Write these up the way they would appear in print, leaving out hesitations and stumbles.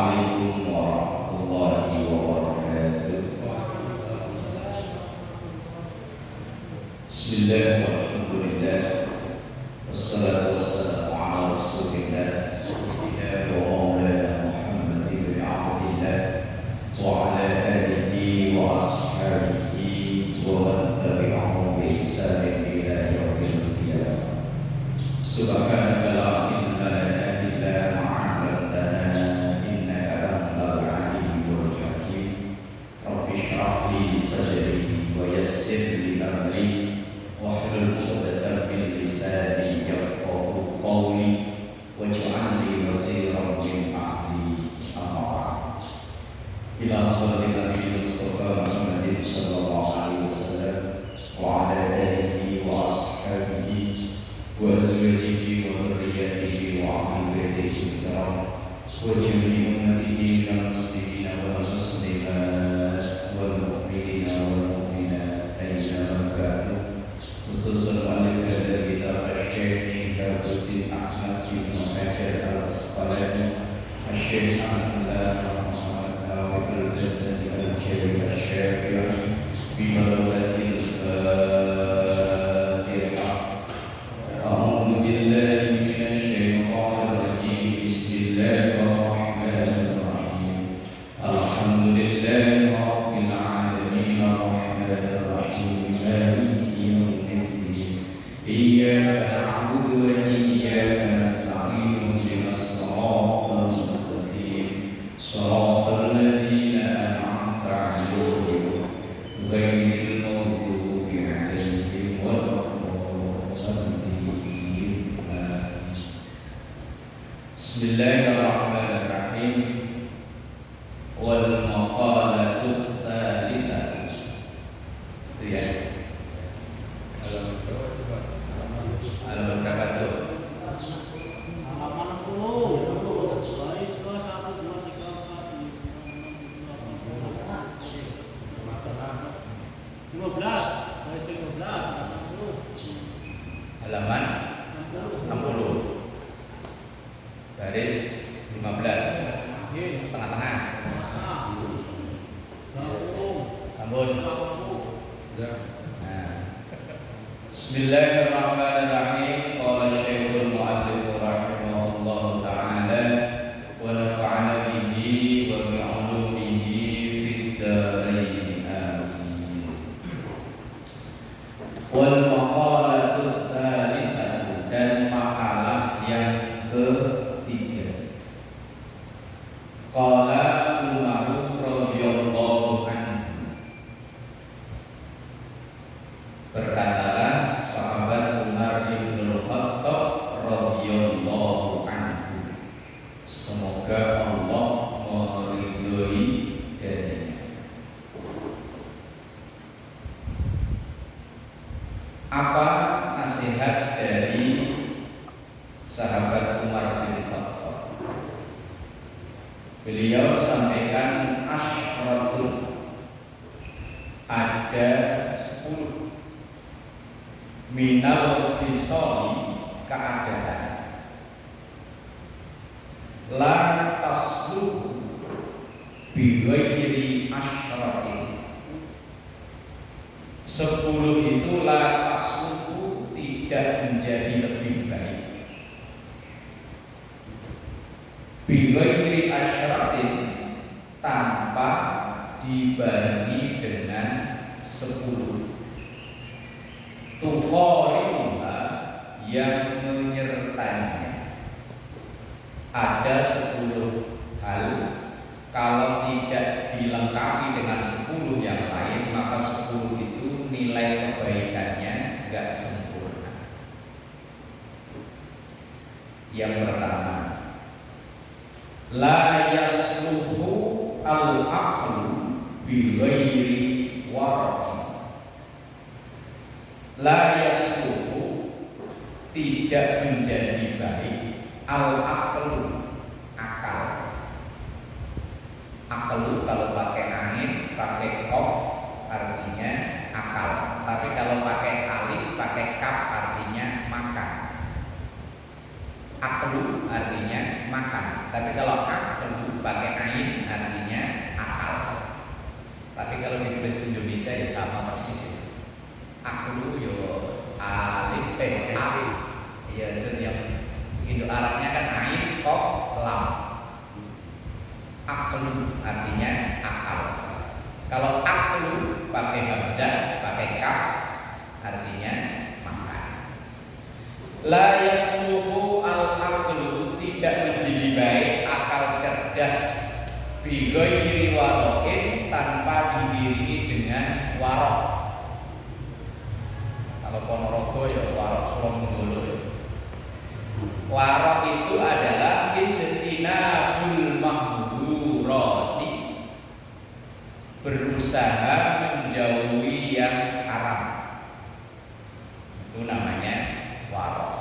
Assalamualaikum warahmatullahi wabarakatuh. Bismillah walhamdulillah wassalatu wassalamu ala rasulillah sayyidina wa maulana Muhammad ibn Abdillah wa ala alihi wa ashabihi wa man tabi'ahum bi ihsanin ila yaumil qiyamah. Subhanaka la ilma lana illa ma 'allamtana innaka antal alimul hakim. Rabbi shrah li sadri wa yassir li amri wahlul 'uqdatam min lisani yafqahu qawli waj'al li waziran min ahli. Amma ba'd. Ila hadratin Nabi Mustafa Muhammadin sallallahu alaihi wasallam wa ala alihi wa ashabihi wa azwajihi wa dhurriyyatihi wa ahli baitihi kiram wa jami'i ummatihi minal muslimina wal muslimat wal mu'minina wal mu'minat aina kanu, khususan ahli kitab Asy-Syaikh Syihabuddin Ahmad bin Hajar Al-Asqalani, Asy-Syaikh Abdullah Muhammad Awwal Al-Jaddadi Al-Jalil Asy-Syafi'i bi balaghatil Bismillahirrahmanirrahim. Wal maqalatus salisah. Itu ya. Halaman berapa tuh? Halaman 60. Baris ke 1 2 3 4 5 15. Baris 15 Halaman 60. Garis 15. Tengah-tengah. Sambung. Bismillahirrahmanirrahim. Qala Syekhul Mu'allif rahimahullahu ta'ala wa nafa'ana bihi wa bi 'ulumihi fid dharain amin. Wal maqalatus salisah, dan makalah yang ketiga. Qala Umar radhiyallahu anhu, berkatalah sahabat Umar bin Khattab radhiyallahu anhu, semoga Allah meridhoi darinya. Apa nasihat dari sahabat Umar bin Khattab? Beliau sampaikan asyratul, ada 10 minal fisali, keadaan la tasluh bi ghairi asyratin. 10 itu la tasluh, tidak menjadi lebih baik. Bi ghairi asyratin, tanpa dibarengi dengan 10. Tuqaribuha, yang menyertainya. Ada 10 hal, kalau tidak dilengkapi dengan 10 yang lain, maka 10 itu nilai kebaikannya enggak sempurna. Yang pertama, la yasluhu al-aqlu bi ghairi warqi. La yasluhu, tidak menjadi baik, al-aqlu, akal. Aqlu kalau pakai ain, pakai qaf, artinya akal. Tapi kalau pakai alif, pakai kaf, artinya makan. Aqlu artinya makan. Tapi kalau aqlu pakai ain artinya akal. Tapi kalau ditulis Indonesia ya sama persis ya. Aklu yo alif a. Iya, yang Indo Arabnya kan ain qaf lam. Aklu artinya akal. Kalau aklu pakai hamzah, pakai kaf artinya makan. La yasluhu al-aqlu, tidak menjadi baik akal cerdas bi ghairi waroin, tanpa diiringi dengan warok. Kalau Ponorogo ya warok Surabaya. Warok itu adalah ijtinabul mahdzurati, berusaha menjauhi yang haram. Itu namanya warok.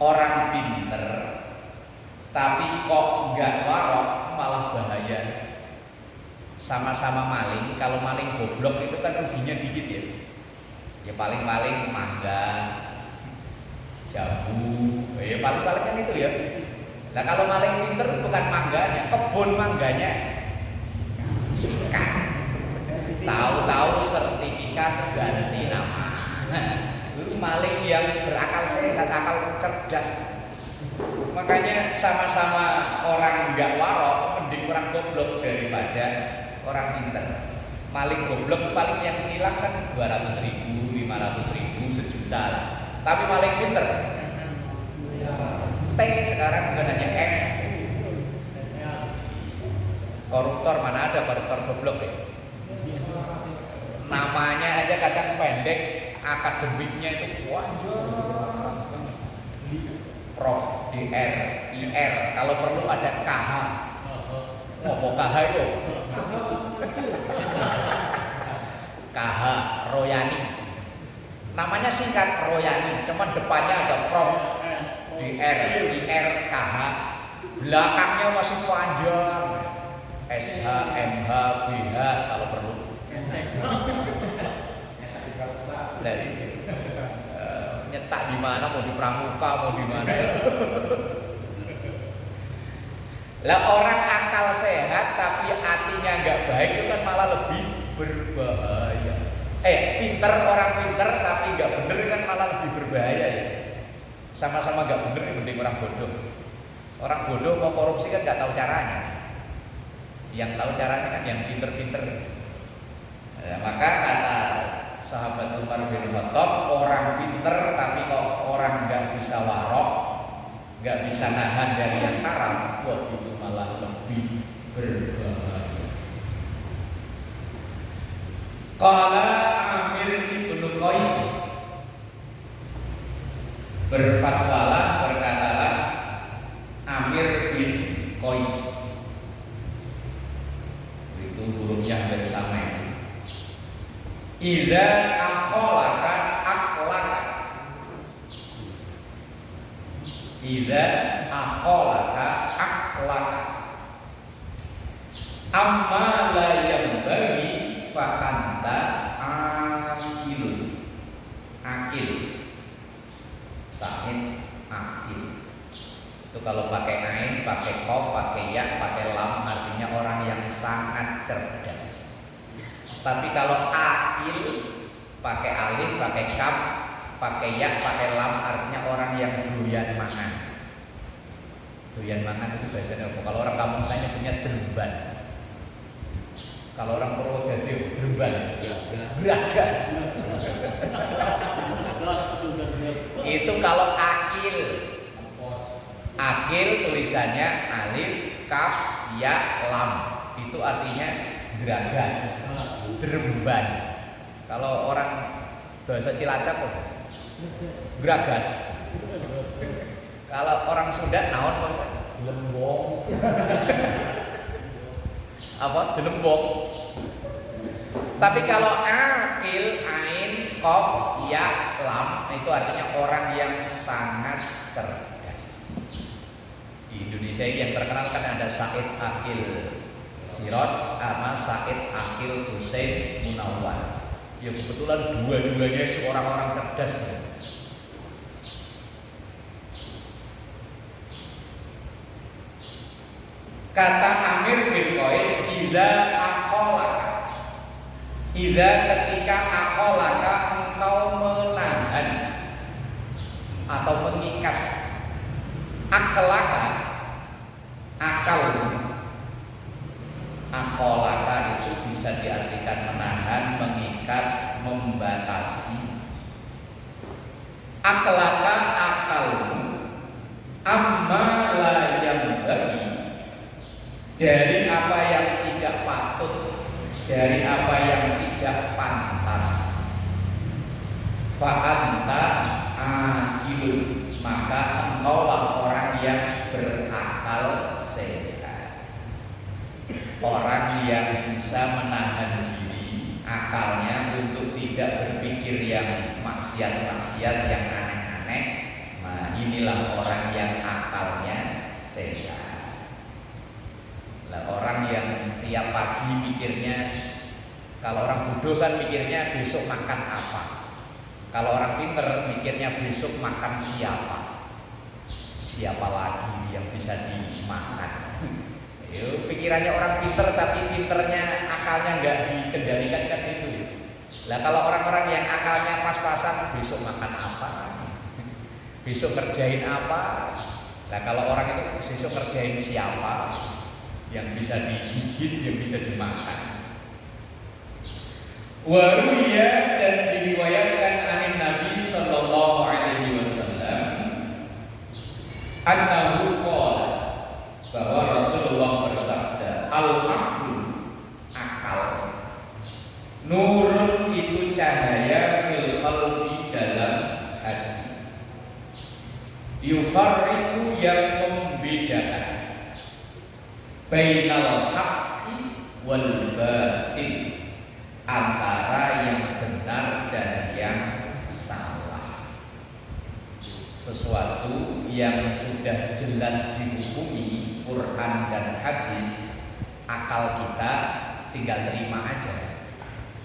Orang pinter tapi kok enggak warok malah bahaya. Sama-sama maling, kalau maling goblok itu kan ruginya dikit ya. Ya paling-paling mangga, jambu, ya paling-paling kan itu ya. Nah kalau maling pinter bukan mangganya, kebun mangganya, tahu-tahu sertifikat ganti nama. Itu maling yang berakal sehat, akal cerdas. Makanya sama-sama orang enggak warok, mending orang goblok daripada orang pinter. Maling goblok paling yang hilang kan 200.000, 500.000, sejuta lah. Tapi maling pinter T sekarang bukan hanya M. Koruptor mana ada koruptor goblok ya? Namanya aja kadang pendek, akademiknya itu panjang. Prof, DR, IR, kalau perlu ada KH. Mau KH itu? KH, Royani. Namanya singkat Royani, cuman depannya ada Prof, DR, IR, KH. Belakangnya masih panjang. SH, MH, BH kalau perlu. Dari nyetak di mana, mau di pramuka, mau di mana. Lah orang akal sehat tapi hatinya nggak baik itu kan malah lebih berbahaya. Pinter, orang pinter tapi nggak bener kan malah lebih berbahaya ya. Sama-sama nggak bener mending orang bodoh. Orang bodoh mau korupsi kan nggak tahu caranya. Yang tahu caranya kan yang pinter-pinter. Maka kata sahabat Umar bin Khattab, orang pinter tapi kok orang nggak bisa warok, nggak bisa nahan dari yang haram, wah itu malah lebih berbahaya. Qala Amir ibnu Qais, berfatwalah, berkatalah Amir bin Qais, itu hurufnya hampir sama ya. Idza aqalaka aqlaka, idza aqalaka aqlaka, amma la yanbaghi fa anta akilun. Akil, sahih akil. Itu kalau pakai ain, pakai qaf, pakai ya, pakai lam artinya orang yang sangat cerdas. Tapi kalau akil pakai alif, pakai kaf, pakai ya, pakai lam artinya orang yang doyan mangan. Doyan mangan itu biasanya apa? Kalau orang kampung saya punya derban. Kalau orang Purwodadi derban, bragas. Itu kalau akil. Akil tulisannya alif, kaf, ya, lam. Itu artinya bragas. Derban. Kalau orang bahasa Cilacap kok bragas. Kalau orang Sunda naon kok? Lembong. Apa? Delembong. Tapi kalau akil, ain, qaf, ya, lam itu artinya orang yang sangat cerdas. Di Indonesia ini yang terkenal kan ada Said Akil Siraj sama Said Akil Hussein Munawwar. Ya kebetulan dua-duanya itu orang-orang cerdas ya. Kata Amir bin Qais, idza ketika aqalaka engkau menahan atau mengikat akalaka, aqalaka itu bisa diartikan menahan, mengikat, membatasi. Akalaka akalmu, amma la yanbaghi, dari apa yang tidak patut, dari apa yang tidak pantas. Fa'anta akilun, maka engkaulah orang yang berakal sehat, orang yang bisa menahan diri akalnya untuk tidak berpikir yang maksiat-maksiat, yang aneh-aneh. Nah, inilah orang yang akalnya sehat. Lah, orang yang tiap pagi mikirnya, kalau orang bodoh kan mikirnya besok makan apa. Kalau orang pinter mikirnya besok makan siapa. Siapa lagi yang bisa dimakan. Yo, pikirannya orang pinter tapi pinternya akalnya nggak dikendalikan kan itu. Lah kalau orang-orang yang akalnya pas-pasan, besok makan apa, besok kerjain apa. Lah kalau orang itu besok kerjain siapa, yang bisa digigit, yang bisa dimakan. Waruya, dan diriwayatkan anin Nabi sallallahu alaihi wasallam annahu qala, bahwa Rasulullah bersabda, al-aqlu, akal, nurun, itu cahaya, fil qalbi, dalam hati, yufarriqu, yang membedakan, bainal haqqi wal batil, antara yang benar dan yang salah. Sesuatu yang sudah jelas dihukumi Quran dan hadis, akal kita tinggal terima aja.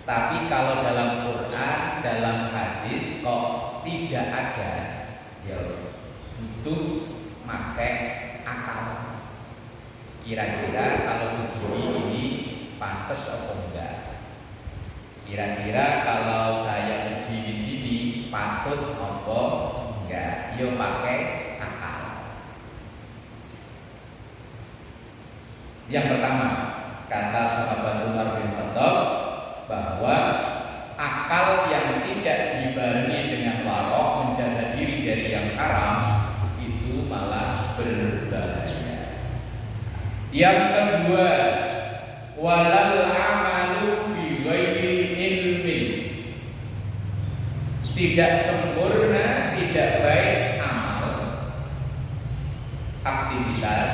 Tapi kalau dalam Quran, dalam hadis kok tidak ada, ya butuh pakai akal. Kira-kira kalau begini ini pantas atau enggak? Kira-kira kalau saya begini patut apa enggak? Yo pakai akal. Yang pertama, kata sahabat Umar bin Khattab, bahwa akal yang tidak dibarengi dengan warok, menjaga diri dari yang haram, itu malah berbahaya. Yang kedua, walal amalu bi ghairi ilmin, tidak sempurna, tidak baik amal, aktivitas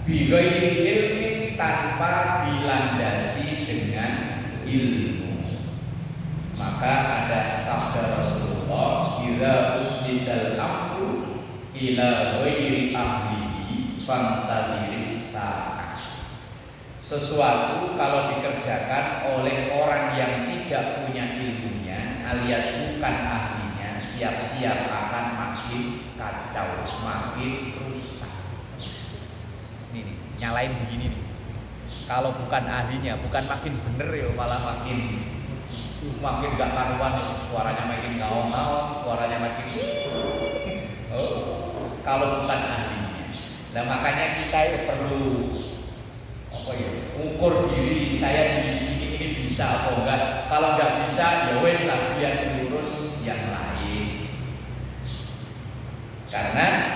bi ghairi ilmin, tanpa dilandasi dengan ilmu. Maka ada sabda Rasulullah, idza usnidal amru ila ghairi ahlihi fantadiris sa'ah. Sesuatu kalau dikerjakan oleh orang yang tidak punya ilmunya, alias bukan ahlinya, siap-siap akan makin kacau, makin rusak. Ini nih, nyalain begini nih. Kalau bukan ahlinya, bukan makin bener ya, malah makin gak karuan, suaranya makin ngaung-ngaung, suaranya makin kalau bukan ahlinya. Nah, makanya kita itu perlu ukur diri, saya di sini ini bisa atau enggak. Kalau enggak bisa, ya wes lah, biar diurus yang lain. Karena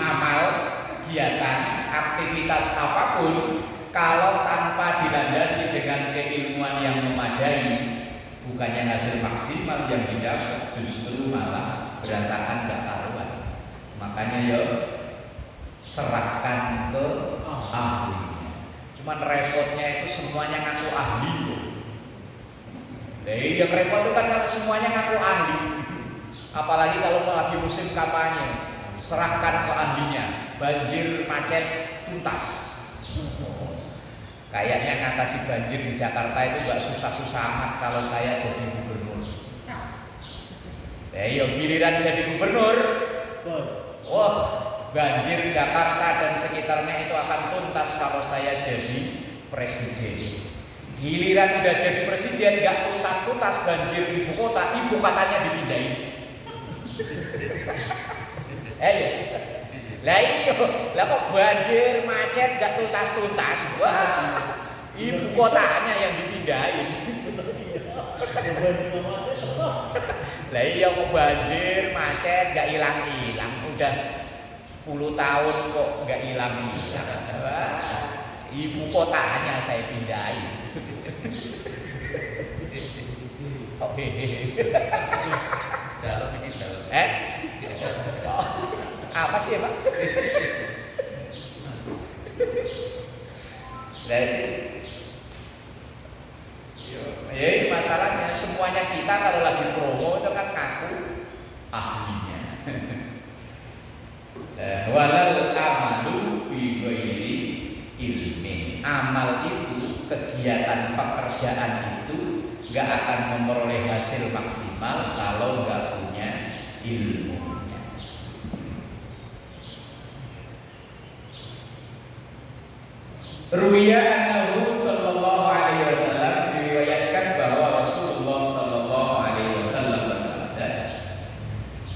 amal, kegiatan, aktivitas apapun, kalau tanpa dilandasi dengan keilmuan yang memadai, bukannya hasil maksimal yang didapat, justru malah berantakan gak karuan. Makanya ya serahkan ke ahlinya. Cuman repotnya itu semuanya ngaku ahli. Jadi yang repot itu kan kalau semuanya ngaku ahli. Apalagi kalau lagi musim kampanye, serahkan ke ahlinya. Banjir macet tuntas. Kayaknya ngatasi banjir di Jakarta itu gak susah-susah amat kalau saya jadi gubernur. Yo giliran jadi gubernur, wah banjir Jakarta dan sekitarnya itu akan tuntas kalau saya jadi presiden. Giliran udah jadi presiden nggak tuntas-tuntas banjir ibu kotanya dipindahin. Lah iya, lah kok banjir macet nggak tuntas-tuntas? Wah, ibu kotanya yang dipindahin. Lah iya kok banjir macet nggak hilang-hilang, udah 10 tahun kok nggak hilang-hilang. Wah, ibu kotanya saya pindahin. Oke. Dalam ini dalam. Oh, apa sih Pak? Ya ini masalahnya semuanya kita kalau lagi promo itu kan ngaku ahlinya. Walal amalu bi ghairi ilmin. Amal itu, kegiatan pekerjaan itu nggak akan memperoleh hasil maksimal kalau nggak punya ilmunya. Ruwiya annahu sallallahu alaihi wasallam, diriwayatkan bahwa Rasulullah sallallahu alaihi wasallam bersabda,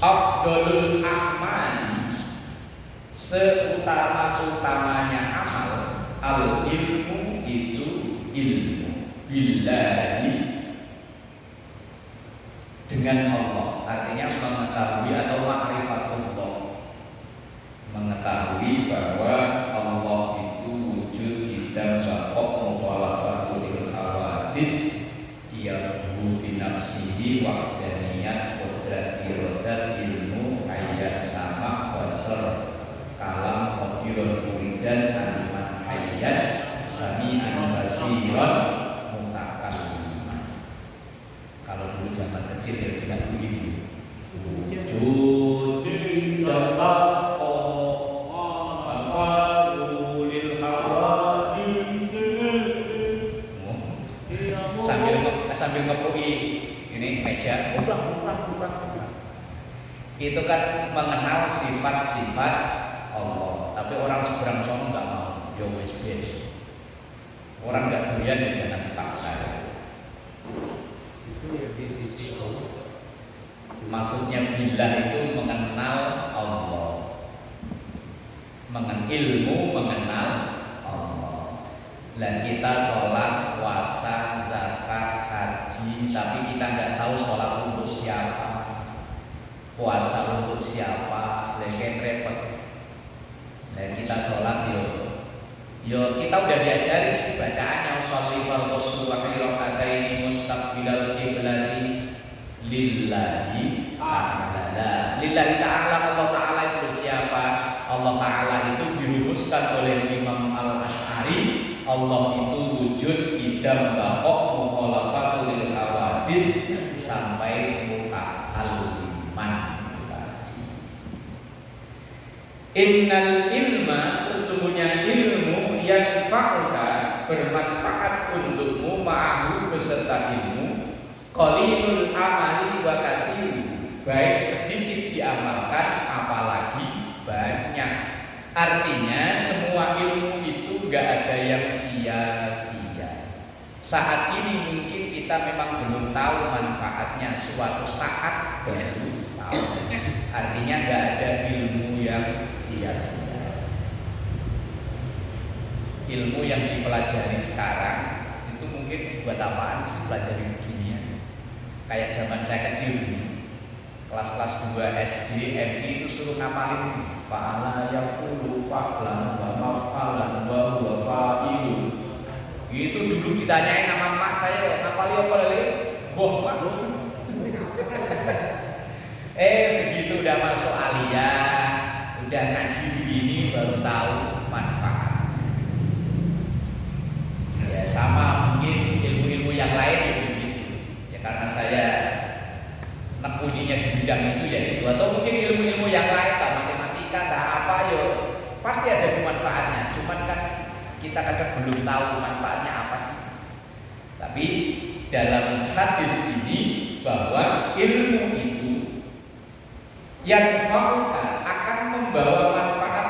afdalul a'mali, seutama-utamanya amal, al ilmu itu ilmu billahi, dengan Allah, artinya mengetahui atau ma'rifatullah, mengetahui bahwa Allah itu wujud, kita bakok mukhalafatul hawadis, dia bi nafsihi wahdaniyat qudrat irodat ilmu ayat sama basar kalam qadirun muridan aliman hayyan sami'an basiran mutakalliman. Kalau dulu zaman kecil ya tidak begitu. Wujud tidak sambil ngeprui ini meja kurang. Itu kan mengenal sifat-sifat Allah. Tapi orang seberang sono nggak mau. Yo wis piye. Orang nggak doyan ya jangan dipaksa. Itu ya di sisi Allah. Maksudnya billah itu mengenal Allah, ilmu mengenal Allah. Dan kita sholat, puasa, zakat, haji, tapi kita nggak tahu sholat untuk siapa, puasa untuk siapa, lagi repot. Dan kita sholat yo kita udah diajari sih bacaannya, sholli fardhu subhi raka'ataini mustaqbilal qiblati lillahi ta'ala. Lillahi ta'ala, Allah ta'ala itu siapa? Allah ta'ala itu dirumuskan oleh Imam Al-Asy'ari. Allah itu wujud, idam, baqok, mukhalafatul hawadis sampai mutakalliman. Innal ilma, sesungguhnya ilmu, yang fa'uka, bermanfaat untukmu, ma'ahu beserta ilmu, qalilul amali wa katsiru, baik sedikit diamalkan apalagi banyak. Artinya semua ilmu itu gak ada yang sia-sia. Saat ini mungkin kita memang belum tahu manfaatnya, suatu saat baru tahu. Artinya gak ada ilmu yang sia-sia. Ilmu yang dipelajari sekarang itu mungkin buat apaan sih pelajari beginian? Kayak zaman saya kecil dulu, kelas-kelas 2 SD, MI itu suruh ngapalin fa'ala yafulu fa'lan wa maf'alan wa huwa fa'ilun. Itu dulu ditanyain sama mak saya, ngapali apa lele? Boh mak. Begitu udah masuk aliyah, udah ngaji begini baru tahu manfaat. Ya sama mungkin ilmu-ilmu yang lain itu begitu. Ya karena saya nekuninya di bidang itu ya itu, atau mungkin ilmu-ilmu yang lain, tak matematika, tak apa yo, pasti ada manfaatnya. Cuman kan kita kadang belum tahu manfaatnya apa sih. Tapi dalam hadis ini bahwa ilmu itu yang akan membawa manfaat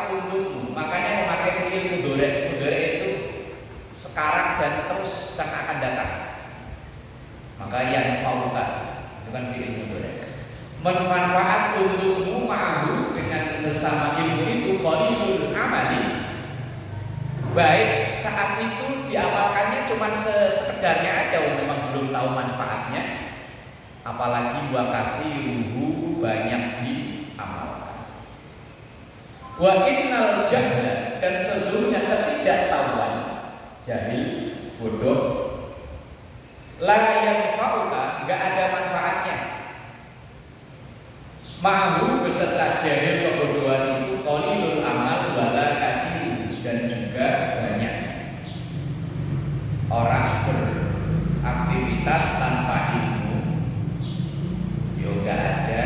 Maka yang fauka itu kan fi'il mudhari. Bermanfaat untukmu ma'ahu dengan bersama ilmu itu qalilul amali. Baik saat itu diamalkannya cuma sekedarnya aja, memang belum tahu manfaatnya. Apalagi wa kathiruhu banyak diamalkan. Wa innal jahla dan sesungguhnya ketidaktahuan, jahil, bodoh, la yanfa'uka, enggak ada manfaatnya. Ma'ahu beserta jahil kebodohan itu qalilul amal wala kathiru, dan juga banyak orang beraktivitas tanpa ilmu, enggak ada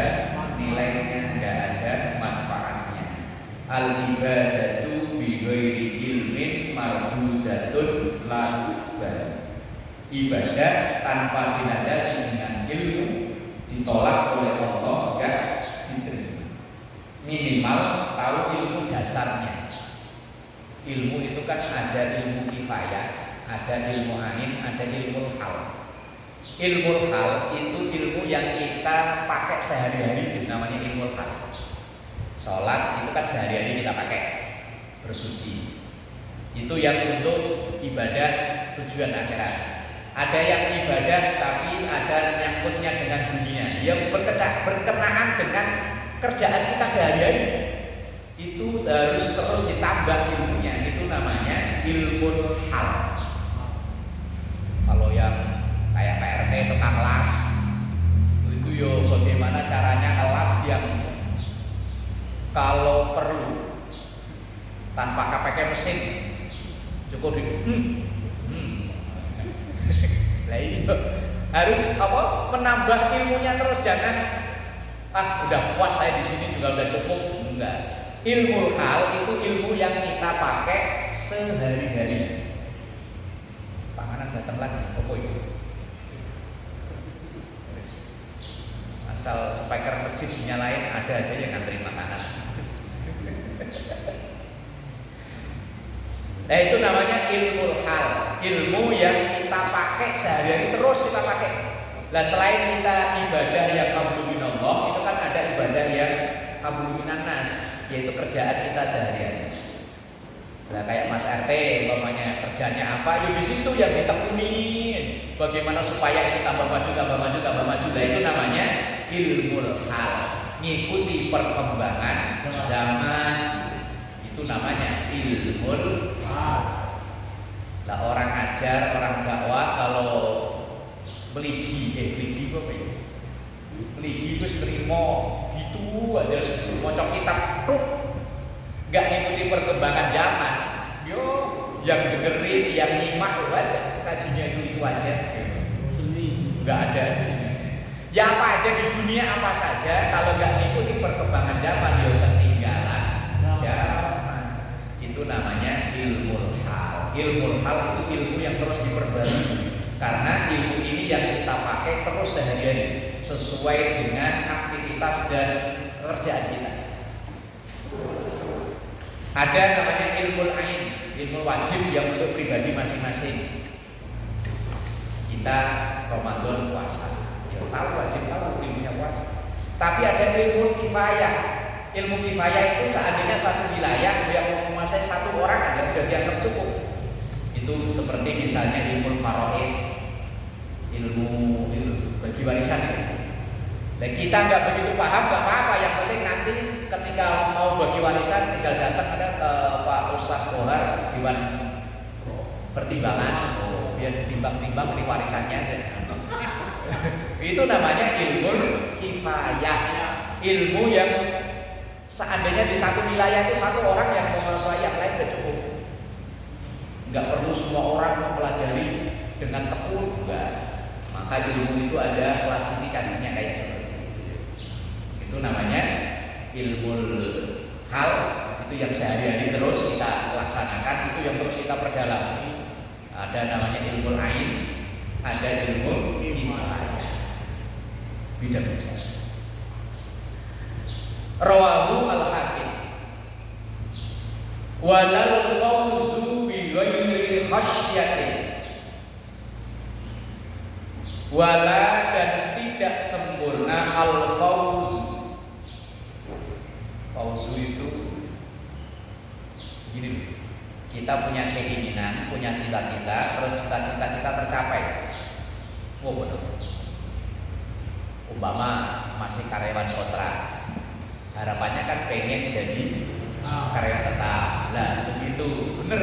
nilainya, enggak ada manfaatnya. Al ibadatu bi ghairi ilmin mardudatun la ibadah tanpa dilandasi dengan ilmu ditolak oleh Allah, enggak diterima. Minimal tahu ilmu dasarnya. Ilmu itu kan ada ilmu kifayah, ada ilmu ain, ada ilmu hal. Ilmu hal itu ilmu yang kita pakai sehari-hari, namanya ilmu hal. Sholat itu kan sehari-hari kita pakai, bersuci. Itu yang untuk ibadah tujuan akhirat. Ada yang ibadah tapi ada nyangkutnya dengan dunia, yang berkenaan dengan kerjaan kita sehari-hari. Itu harus terus ditambah ilmunya, itu namanya ilmu hal. Kalau yang kayak PRT tukang las, itu yo bagaimana caranya kelas yang kalau perlu tanpa pakai mesin cukup Lah ini harus apa? Menambah ilmunya terus, jangan udah puas saya di sini juga udah cukup, enggak. Ilmu hal itu ilmu yang kita pakai sehari-hari. Panganan datang lagi, apa itu? Asal speaker masjid dinyalain, ada aja yang ngantri makanan. Nah itu namanya ilmu hal, ilmu yang kita pakai sehari-hari terus kita pakai. Nah selain kita ibadah yang qablu minallah, itu kan ada ibadah yang qablu minannas, yaitu kerjaan kita sehari-hari. Nah kayak Mas RT, umpamanya kerjanya apa, di situ yang ditekunin. Bagaimana supaya kita tambah maju. Nah itu namanya ilmu hal, ngikuti perkembangan zaman. Itu namanya ilmu hal. Lah orang ajar, orang dakwah kalau beligi apa ya? Beligi itu terima gitu aja, mocok kitab tuh, nggak ngikuti perkembangan zaman. Yo, yang dengerin, yang nyimak kan kajinya itu aja. Nggak ada. Ya apa aja di dunia apa saja, kalau nggak ngikuti perkembangan zaman, yo ketinggalan zaman. Itu namanya ilmu hal. Ilmu hal itu ilmu yang terus diperbarui. Karena ilmu ini yang kita pakai terus sehari-hari sesuai dengan aktivitas dan kerjaan kita. Ada namanya ilmu ain, ilmu wajib yang untuk pribadi masing-masing. Kita Ramadan puasa, ya tahu wajib tahu ilmunya puasa. Tapi ada ilmu kifayah. Ilmu kifayah itu seandainya satu wilayah yang menguasai satu orang ada sudah dianggap cukup. Itu seperti misalnya ilmu faraid, ilmu bagi warisan. Dan kita nggak begitu paham, nggak apa-apa. Yang penting nanti ketika mau bagi warisan tinggal datang ada Pak Ustadz Kohar Dewan Pertimbangan, biar timbang-timbang di warisannya. Itu namanya ilmu kifayah, ilmu yang seandainya di satu wilayah itu satu orang yang menguasai yang lain sudah cukup. Nggak perlu semua orang mempelajari dengan tekun, enggak. Maka ilmu itu ada klasifikasinya kayak seperti itu. Itu namanya ilmu hal, itu yang sehari-hari terus kita laksanakan, itu yang terus kita perdalami. Ada namanya ilmu ain, ada ilmu kifayah. Beda-beda. Rawahu al-Hakim. Walal fawzu bi ghairi khasyatin. Wala dan tidak sempurna al-fawz. Fawzu itu gini nih. Kita punya keinginan, punya cita-cita, terus cita-cita kita tercapai. Oh betul. Umpama masih karyawan kontrak, harapannya kan pengen jadi karyawan tetap. Nah begitu bener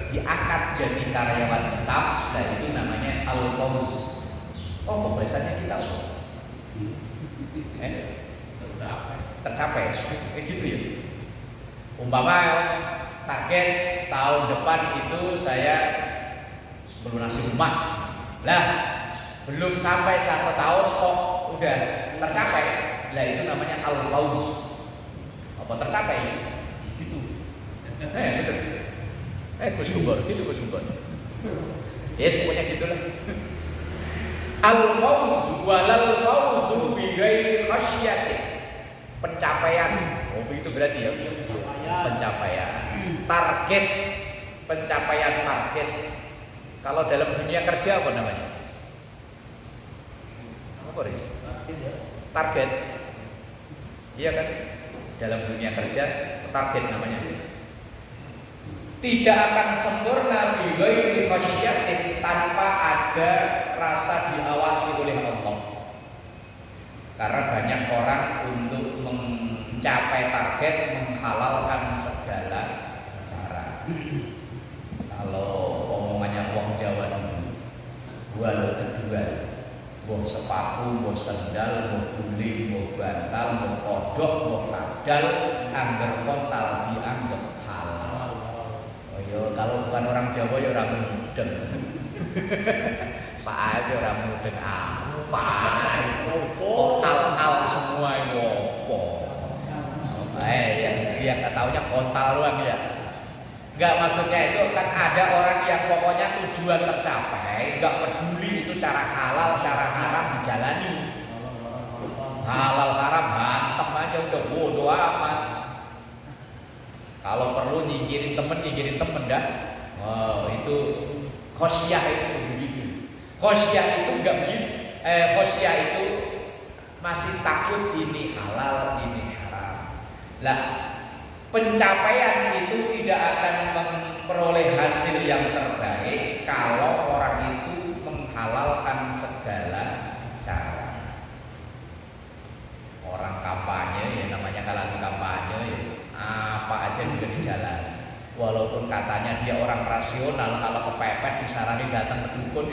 diangkat jadi karyawan tetap, nah itu namanya al-fawz. Oh pembahasannya kita tercapai, gitu ya. Umpama target tahun depan itu saya melunasi rumah, lah belum sampai 1 tahun kok udah tercapai, lah itu namanya al-fawz. Apa tercapai? Gitu. Betul. Gus Kumbor, gitu Gus Kumbor. Yes, pokoknya gitulah. Al-fawzu walal fawzu bi ghairi khasyatin. Pencapaian. Oh, itu berarti ya. Pencapaian. Target. Pencapaian target. Kalau dalam dunia kerja apa namanya? Apa itu? Target. Iya kan? Dalam dunia kerja target namanya. Tidak akan sempurna bi ghairi khasyatin, tanpa ada rasa diawasi oleh Allah. Karena banyak orang untuk mencapai target menghalalkan segala cara. Kalau omongannya wong Jawa dulu, wal kedua, wong sepatu, wong sendal, wong guling, wong bantal, wong kodok, wong kadal, angger kontal dianggap halal. Oh yo, kalau bukan orang Jawa ya orang mudeng. Pak aja orang mudeng apa? Kontal semua itu opo? Yang nggak taunya kontal doang ya. Nggak, maksudnya itu kan ada orang yang pokoknya tujuan tercapai, nggak peduli itu cara halal, cara haram dijalani. Halal haram hantem aja udah bodo amat. Kalau perlu nyingkirin temen dah. Oh, itu khosyah itu begitu. Khosyah itu enggak begitu. Khosyah itu masih takut ini halal, ini haram. Lah, pencapaian itu tidak akan memperoleh hasil yang terbaik kalau orang itu menghalalkan segala cara. Orang kampanye, ya namanya kalau kampanye ya, apa aja juga dijalani. Walaupun katanya dia orang rasional, kalau kepepet disarani datang ke dukun,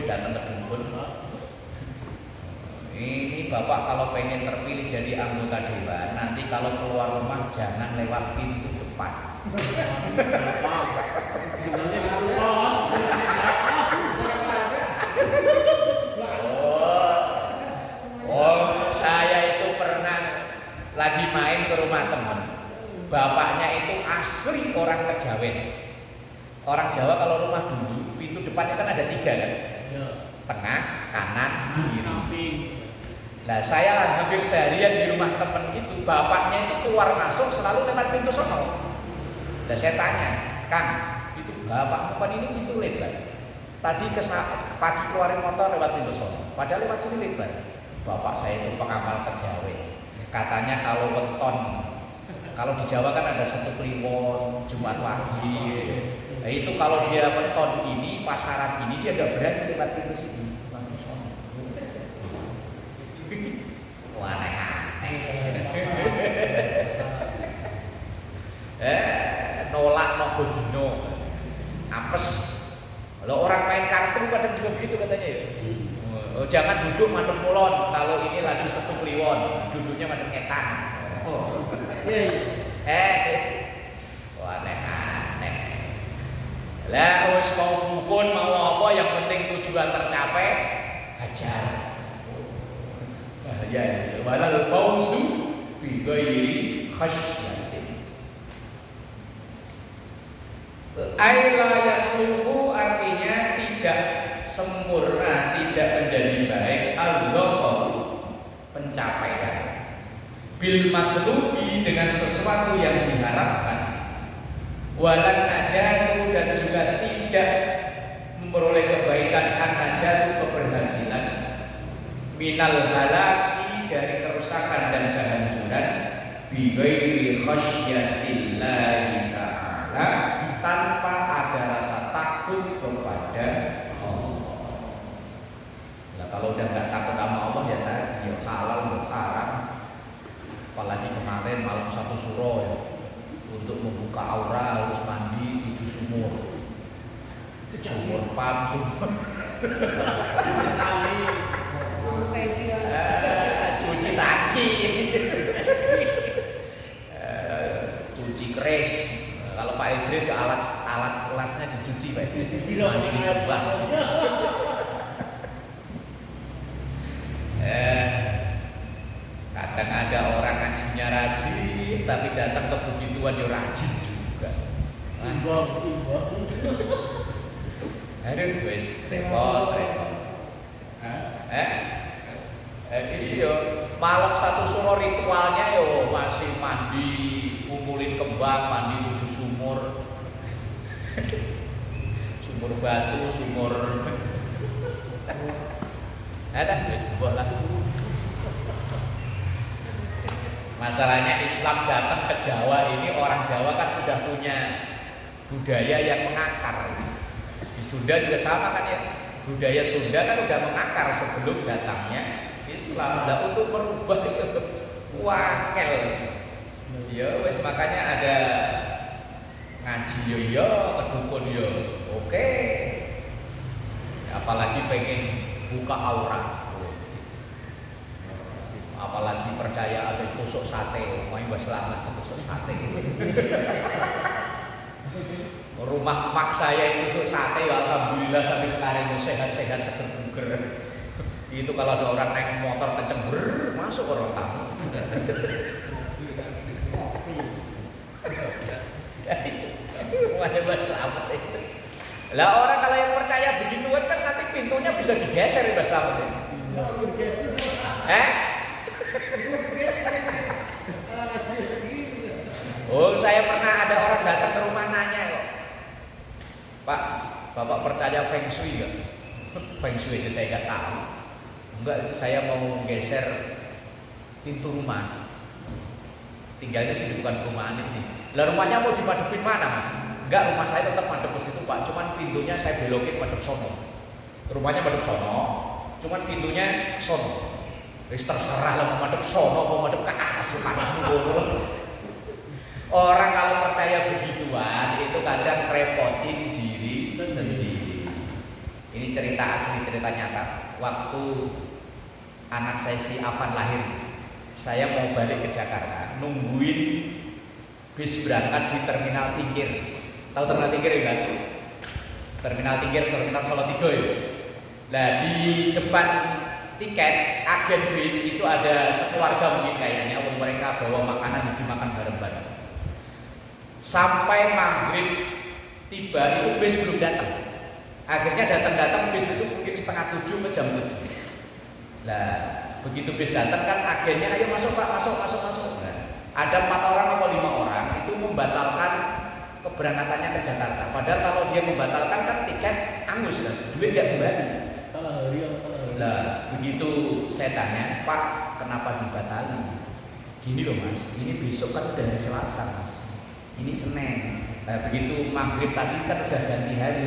Ini bapak kalau pengen terpilih jadi anggota dewan, nanti kalau keluar rumah jangan lewat pintu depan. Saya itu pernah lagi main ke rumah teman. Bapaknya itu asli orang Kejawen. Orang Jawa kalau rumah dulu pintu depannya kan ada 3 kan? Tengah, kanan, kiri. Nah saya hampir seharian di rumah teman itu, bapaknya itu keluar masuk selalu lewat pintu sono. Nah saya tanya, Kang, itu bapak bukan ini pintu lebar. Tadi pagi keluarin motor lewat pintu sono, padahal lewat sini lebar. Bapak saya itu pengamal Kejawen. Katanya kalau weton, kalau di Jawa kan ada 1 Kliwon, Jumat Wage. Nah itu kalau dia weton ini, pasaran ini dia nggak berani lewat pintu sini. Nolak nopo dino apes. Kalau orang main kartu kadang juga begitu katanya ya. Jangan duduk madep kulon kalau ini lagi 1 Kliwon, duduknya madep ngetan. Aneh-aneh. Lah wis mau dukun mau apa yang penting tujuan tercapai hajar. Ya, walal fawzu bi ghairi khasyatin. Aila yasluhu artinya tidak sempurna, tidak menjadi baik al-dhafaru pencapaian. Bil matlubi dengan sesuatu yang diharapkan. Walan najatu dan juga tidak memperoleh kebaikan an najatu keberhasilan. minal halaki dari kerusakan dan kehancuran bi ghairi khasyatillahi ta'ala tanpa ada rasa takut kepada Allah. Nah, kalau udah nggak takut sama Allah ya tadi ya halal ya haram. Apalagi kemarin malam satu suro ya, untuk membuka aura harus mandi 7 sumur. Sumur pam sumur. Cuci kaki, cuci keris. Kalau Pak Idris alat kelasnya dicuci Pak Idris. Mandi di kembang. Kadang ada orang ngajinya rajin, tapi datang ke begituan dia rajin juga. Imbang. Aduh, wes repot. Iya, malam satu suro ritualnya yo masih mandi, kumpulin kembang, mandi 7 sumur, sumur batu, sumur. Ada, wes bola. Masalahnya Islam datang ke Jawa ini, orang Jawa kan udah punya budaya yang mengakar. Di Sunda juga sama kan ya, budaya Sunda kan udah mengakar sebelum datangnya Islam. Nah, untuk merubah itu wakel. Ya wes makanya ada ngaji yo, kedukun yo. Oke. Apalagi pengen buka aura. Apalagi percaya ada tusuk sate, mau mbak selamat tusuk sate. Rumah emak saya itu tusuk sate, ya alhamdulillah sampai sekarang sehat-sehat seger buger. Itu kalau ada orang naik motor kenceng masuk orang tamu. Rumahnya mbak selamat itu. Lah orang kalau yang percaya begituan kan nanti pintunya bisa digeser ya mbak selamat itu. Oh, saya pernah ada orang datang ke rumah nanya kok, Pak, Bapak percaya Feng Shui nggak? Feng Shui itu saya nggak tahu. Enggak, itu saya mau geser pintu rumah. Tinggalnya sih bukan perumahan ini. Lah rumahnya mau dimadepin mana Mas? Enggak, rumah saya tetap madep ke situ Pak. Cuman pintunya saya belokin madep sono. Rumahnya madep sono, cuman pintunya sono. Wis terserah lah mau madep sono mau madep ke atas kananmu. Orang kalau percaya begituan itu kadang repotin diri sendiri. Ini cerita asli, cerita nyata. Waktu anak saya si Afan lahir, saya mau balik ke Jakarta, nungguin bis berangkat di Terminal Tingkir. Tahu Terminal Tingkir ya kan? Terminal Tingkir, Terminal Solo 3 ya. Nah di depan tiket agen bis itu ada sekeluarga mungkin kayaknya, mereka bawa makanan dimakan bareng-bareng. Sampai maghrib tiba itu bis belum datang. Akhirnya datang bis itu mungkin 6:30 ke jam 7. Nah begitu bis datang kan agennya ayo masuk Pak, masuk. Nah, ada 4 orang atau 5 orang itu membatalkan keberangkatannya ke Jakarta. Padahal kalau dia membatalkan kan tiket angus kan, duit nggak kembali. Nah begitu saya tanya, Pak kenapa dibatalkan? Gini loh Mas, ini besok kan udah hari Selasa Mas, ini Senin. Nah begitu maghrib tadi kan udah ganti hari.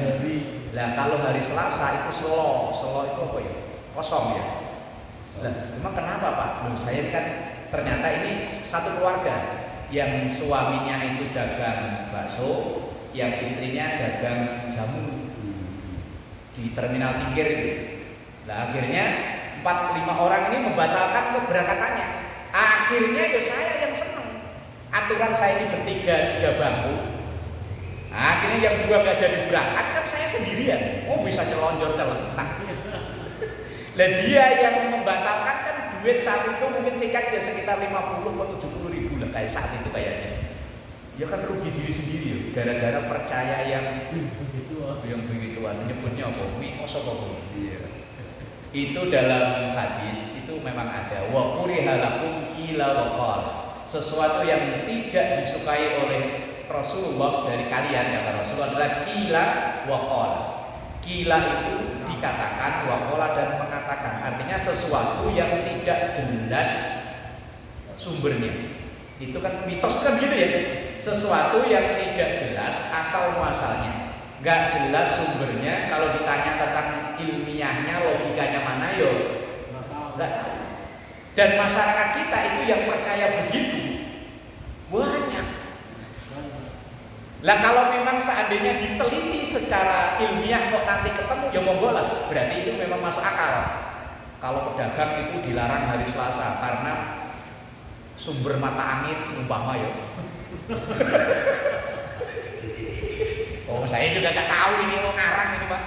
Nah kalau hari Selasa itu selo itu apa ya? Kosong ya. Nah emang kenapa Pak? Loh saya kan ternyata ini satu keluarga yang suaminya itu dagang bakso, yang istrinya dagang jamu di Terminal Tingkir itu. Nah akhirnya 4-5 orang ini membatalkan keberangkatannya. Akhirnya ya saya yang seneng. Aturan saya ini bertiga, 3 bangku. Nah, akhirnya yang 2 nggak jadi berangkat kan saya sendirian. Oh bisa celonjor celentang. Lah dia yang membatalkan kan duit saat itu mungkin tiket ya sekitar 50 atau 70 ribu lah kayak saat itu kayaknya. Ya kan rugi diri sendiri ya, gara-gara percaya yang begituan. Menyebutnya apa? Mitos apa? Iya. Itu dalam hadis itu memang ada wa kurihalakum kila wa qal, sesuatu yang tidak disukai oleh Rasulullah dari kalian ya Rasulullah adalah kila wa qal. Kila itu dikatakan, wa qala dan mengatakan katakan. Artinya sesuatu yang tidak jelas sumbernya. Itu kan mitos kan gitu ya. Sesuatu yang tidak jelas asal muasalnya, nggak jelas sumbernya. Kalau ditanya tentang ilmiahnya, logikanya mana, yo nggak tahu. Dan masyarakat kita itu yang percaya begitu banyak. Lah kalau memang seandainya diteliti secara ilmiah kok nanti ketemu, ya monggo lah. Berarti itu memang masuk akal. Kalau pedagang itu dilarang hari Selasa karena sumber mata angin umpama ya. Oh, saya juga nggak tahu ini mau ngarang ini Pak.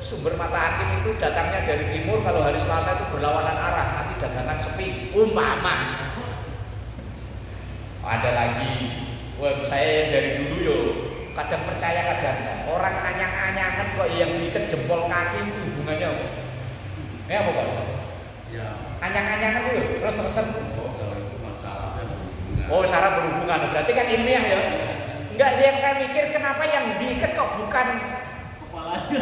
Sumber mata angin itu datangnya dari timur, kalau hari Selasa itu berlawanan arah, nanti dagangan sepi umpama. Ada lagi, wah saya yang dari dulu yo kadang percaya kadang enggak. Orang anyang-anyangan kok yang diikat jempol kaki itu hubungannya apa? Ini apa Pak? Ya. Anyang-anyangan itu res-resen. Oh, kalau itu masalahnya berhubungan. Oh, syarat berhubungan. Berarti kan ilmiah ya? Enggak sih, yang saya mikir kenapa yang diikat kok bukan Apalagi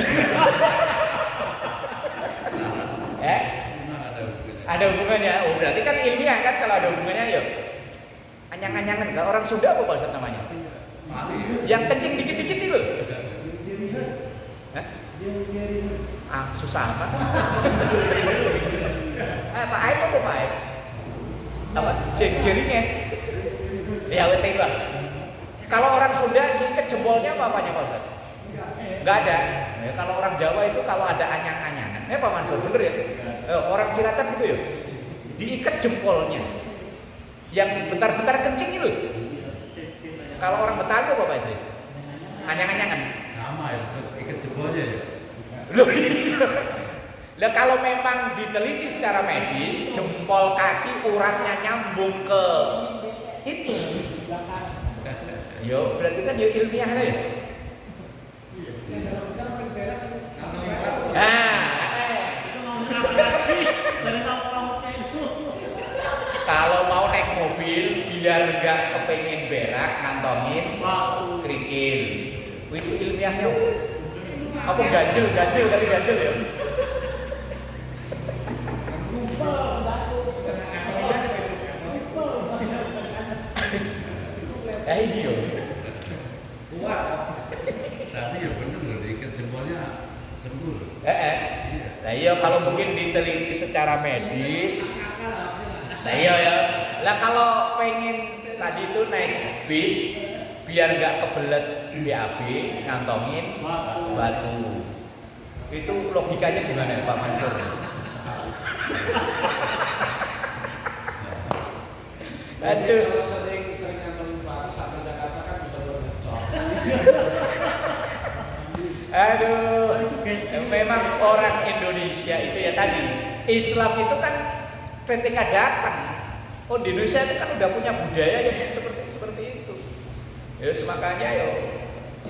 Ada hubungannya. ada hubungannya. Oh, berarti kan ilmiah kan kalau ada hubungannya ya. Anyang-anyangan, kalau orang Sunda apa Pak Ustaz namanya? Mari. Yang kencing dikit-dikit itu. Hah? Ah, susah amat. Pak Aib apa Pak Aib? Apa? Jerinya? Ya, WT Pak. Kalau orang Sunda diikat jempolnya apa-apanya Pak Ustaz? Enggak ada. Ya, kalau orang Jawa itu kalau ada anyang-anyangan. Pak Mansur, bener ya? Orang Cilacap gitu ya? Diikat jempolnya. Yang bentar-bentar kencing itu. Kalau orang Betawi apa Pak Idris? Anyang-anyangan. Sama ya, ikat jempolnya ya. Loh, lah kalau memang diteliti secara medis, jempol kaki uratnya nyambung ke itu. Yo, berarti kan yo ilmiah lah ya. itu mau lagi dari laut-lautnya itu. Kalau mau naik mobil biar nggak kepengen berak ngantongin Batu. kerikil. Itu ilmiahnya. Apa ganjel kali ganjel ya? Iya. Tapi ya bener loh, ikat jempolnya sembuh loh. Iya. Nah iya kalau mungkin diteliti secara medis. Nah iya ya. Lah kalau pengen tadi itu naik bis biar nggak kebelet BAB ngantongin batu. Itu logikanya gimana Pak Mansur? Aduh. Kalau sering ngantongin batu sampai Jakarta kan bisa bergecok. Aduh, memang orang Indonesia itu ya tadi Islam itu kan ketika datang, oh di Indonesia itu kan udah punya budaya yang seperti itu. Ya makanya yo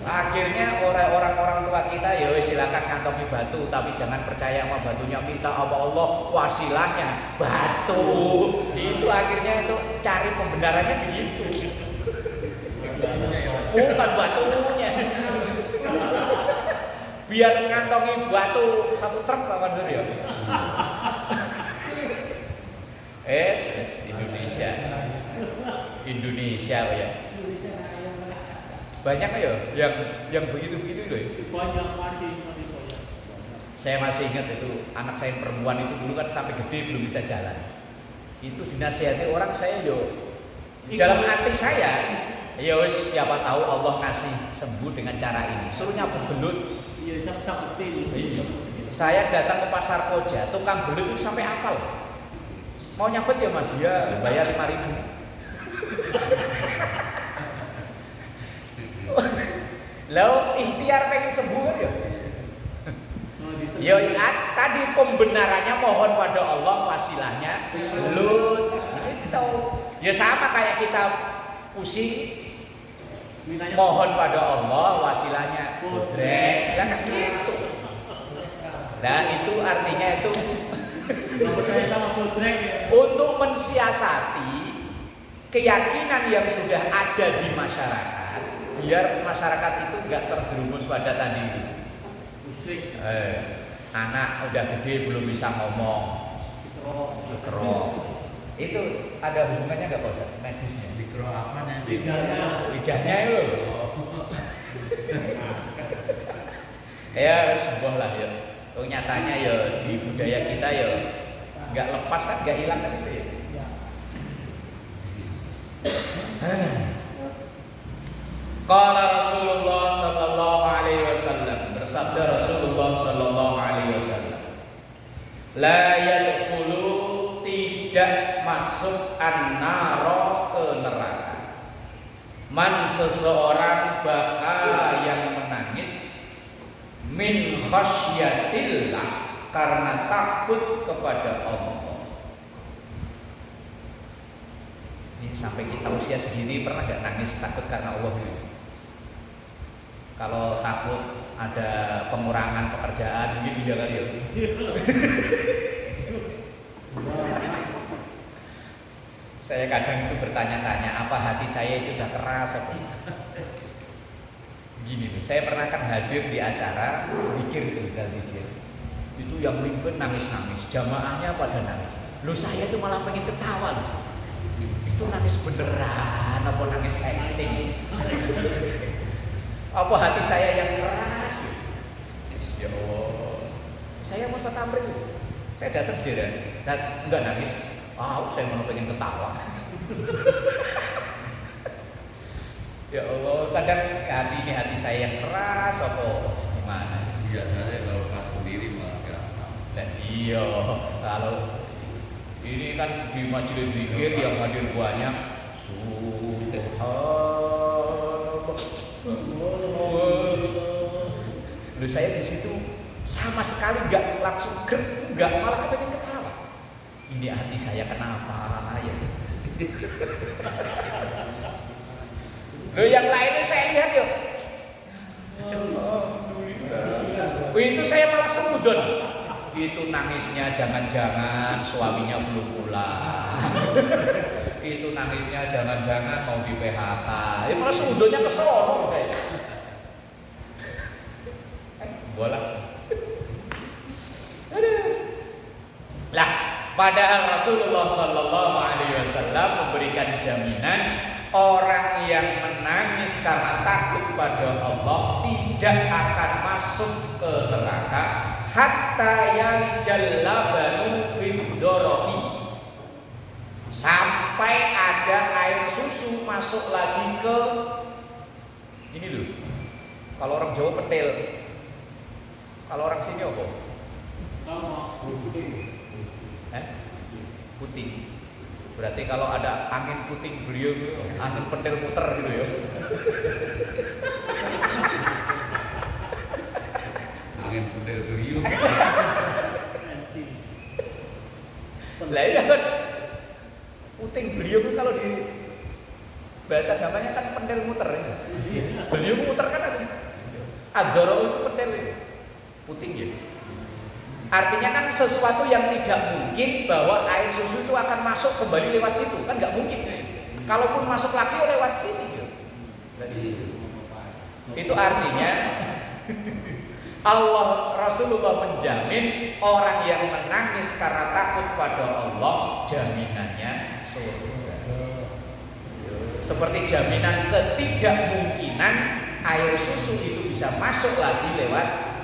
akhirnya orang tua kita ya silakan kantongi batu, tapi jangan percaya sama batunya, minta sama Allah wasilahnya batu. Itu akhirnya itu cari pembenarannya begitu. Bukan batunya. Biar ngantongi batu satu truk Pak Pandur ya. Indonesia ya. Banyak ya yang begitu loh. Banyak masih banyak. Saya masih ingat itu anak saya yang perempuan itu dulu kan sampai gede belum bisa jalan. Itu dinasihati orang, saya dalam hati saya ya wis siapa tahu Allah kasih sembuh dengan cara ini. Suruh nyabut belut. Iya, siapa betul. Iya. Saya datang ke pasar Koja, tukang belut itu sampai apal. Mau nyabut ya Mas? Ya, bayar 5.000. Lalu ikhtiar pengen sembuh kan ya? Ya tadi pembenarannya mohon pada Allah wasilahnya belut. Itu. Ya sama kayak kita pusing mohon pada Allah wasilahnya bodrek. Kan gitu. Nah itu artinya itu untuk mensiasati keyakinan yang sudah ada di masyarakat, biar masyarakat itu nggak terjerumus pada tadi itu. anak udah gede belum bisa ngomong, dikerok. Itu ada hubungannya nggak Pak Ustaz? Medisnya? Mikro apa nih? Lidahnya itu loh. Ya sebuah lah ya. Nyatanya ya di budaya kita ya nggak lepas kan, nggak hilang kan itu ya. Qala Rasulullah sallallahu alaihi wasallam, bersabda Rasulullah sallallahu alaihi wasallam, la yadkhulu, tidak masuk an-nara, ke neraka, man, seseorang baka yang menangis, min khasyatillah, karena takut kepada Allah. Ini sampai kita usia segini pernah gak nangis takut karena Allah? Kalau takut ada pengurangan pekerjaan, mungkin iya kali ya. Saya kadang itu bertanya-tanya, apa hati saya itu udah keras apa? Gini nih, saya pernah kan hadir di acara zikir zikir. Itu yang mimpin nangis-nangis, jamaahnya pada nangis. Loh saya itu malah pengen ketawa loh. Itu nangis beneran apa nangis acting? Apa hati saya yang keras? Ya Allah, saya mau setamril, saya datang dia dan enggak nangis. Saya malah pengen ketawa. Ya Allah, kadang hati saya yang keras apa gimana? Biasanya kalau pas sendiri malah gampang. Dan iya, kalau ini kan di majelis zikir yang hadir banyak, Lalu saya di situ sama sekali nggak langsung nggak, malah kepengen ketawa. Ini hati saya kenapa ya? Lalu yang lainnya saya lihat yuk. Itu saya malah semudon. Itu nangisnya jangan-jangan suaminya belum pulang. Itu nangisnya jangan-jangan mau di PHK. Ya malah semudonnya ke sono saya. Bola. Lah, padahal Rasulullah Sallallahu Alaihi Wasallam memberikan jaminan orang yang menangis karena takut pada Allah tidak akan masuk ke neraka hatta yalijal labanu fid dara'i, sampai ada air susu masuk lagi ke ini loh. Kalau orang Jawa petil, kalau orang sini apa? Puting. Berarti kalau ada angin puting beliung, angin petil muter gitu ya. Angin petil beliung. Lah iya kan. Puting beliung kalau di bahasa namanya kan pentil muter ya. Beliung muter kan ada. Adoro itu pentil ya. Puting ya. Artinya kan sesuatu yang tidak mungkin bahwa air susu itu akan masuk kembali lewat situ, kan nggak mungkin. Kalaupun masuk lagi lewat sini gitu. Jadi itu artinya Allah, Rasulullah menjamin orang yang menangis karena takut pada Allah jaminannya surga. Seperti jaminan ketidakmungkinan air susu itu bisa masuk lagi lewat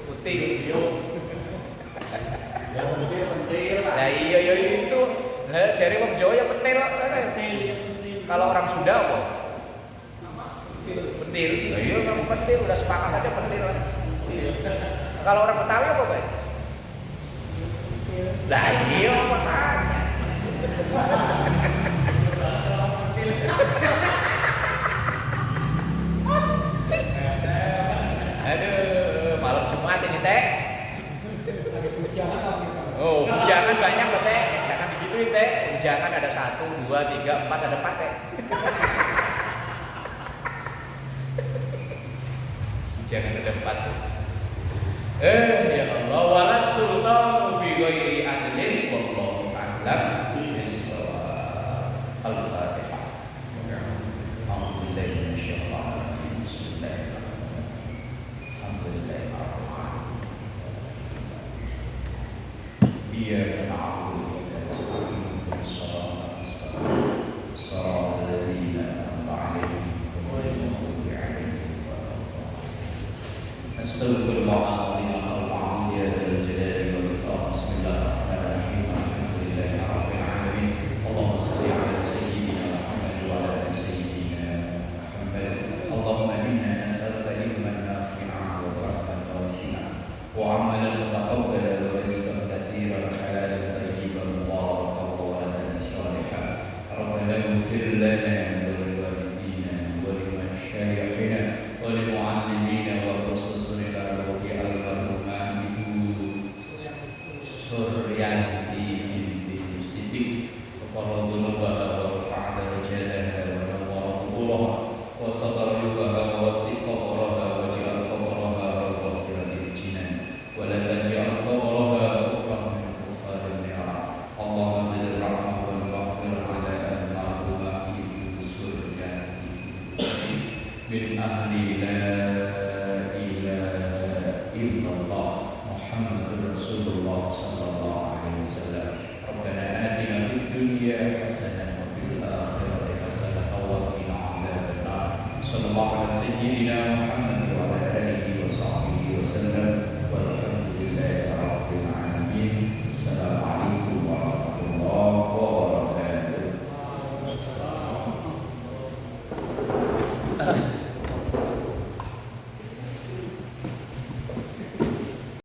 puting. Ya pentil. Lah iya itu. Lah jare wong Jawa ya pentil. Kalau orang Sunda apa? Pentil. Lah iya kamu pentil, udah sepakat aja pentil. Kalau orang Betawi apa, Pak? Lah iya makanya. Aduh, malam Jumat ini teh. Oh, bujangan banyak loh teh. Jangan digituin teh. Bujangan ada 1, 2, 3, 4, ada 4 teh. Bujangan ada 4 tuh. Ya Allah, wala sultanu bi ghairi adlin wallahu a'lam bis-shawab. Al-Fatihah. Alhamdulillah. نستغفر الله العظيم الأربعة يا ذا الجلال والإكرام. بسم الله الرحمن الرحيم. الحمد لله رب العالمين. اللهم صل على سيدنا محمد وعلى آل سيدنا محمد. اللهم إنا نسألك علما نافعا وفهما واسعا وعملا متقبلا ورزقا كثيرا حلالا طيبا مباركا وولدا صالحا. ربنا اغفر لنا ولوالدينا ولمشايخنا وللمعلمين وخصوصنا الروح المرحومة Ibu Suryanti binti Siddiq وقال ذنوبها ورفع درجاتها ونور قبورها وصبر يومها ووسع قبرها واجعل قبرها روضة الجنان ولا تجعل قبرها كفرا من كفار النار. اللهم زد الرحمة والمغفرة على المرحومة Ibu Suryanti من أهل لا إله إلا الله محمد رسول الله صلى الله عليه وسلم. ربنا آتنا في الدنيا حسنة وفي الآخرة حسنة وقنا عذاب النار. صلى الله على سيدنا محمد